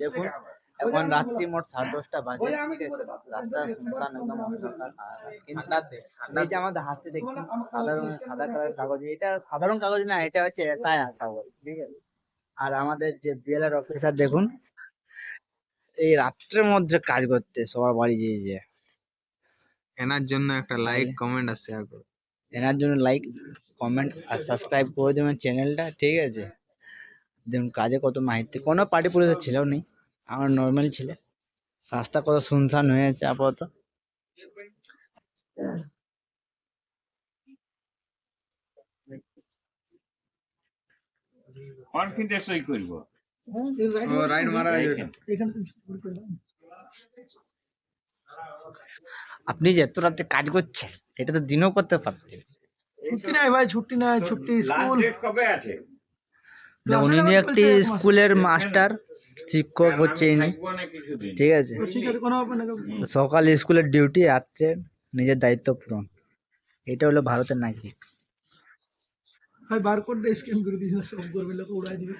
দেখুন এখন রাত্রি মোট 10:30 বাজে, ঠিক আছে, রাস্তা শুনশান একদম অন্ধকার। কিন্তু এই যে আমাদের হাতে দেখুন সাদা কালার কাগজ, এটা সাধারণ কাগজ না, এটা হচ্ছে এসআইআর কাগজ, ঠিক আছে। আর আমাদের যে বিএলআর অফিসার দেখুন এই রাত্রের মধ্যে কাজ করতে সবার বাড়ি যে এনার জন্য একটা লাইক কমেন্ট আর শেয়ার করো। এনার জন্য লাইক কমেন্ট আর সাবস্ক্রাইব করে দেবেন চ্যানেলটা, ঠিক আছে। দেখুন কাজে কত মাহিতি, কোনো পার্টি পুলিশের ছেলেও নেই, আমার নর্মাল ছেলে। রাস্তা কত শুনশান হয়েছে আপাতত। রাইড মারা আছে ওটা। আপনি যে এত রাতে কাজ করছেন, এটা তো দিনও করতে পারতেন। ছুটি নাই ভাই, ছুটি নাই, ছুটি স্কুল। দেখুন ইনি একটি স্কুলের মাস্টার, শিক্ষক হচ্ছে ইনি, ঠিক আছে। ঠিক আছে, কোনো ব্যাপার না। সকালে স্কুলের ডিউটি, রাত্রে নিজের দায়িত্ব পূরণ। এটা হলো ভারতের নাগরিক। ভাই বারকোডটা স্ক্যান করে দিয়েছিল, সব করবে লোক উড়াই দিবে।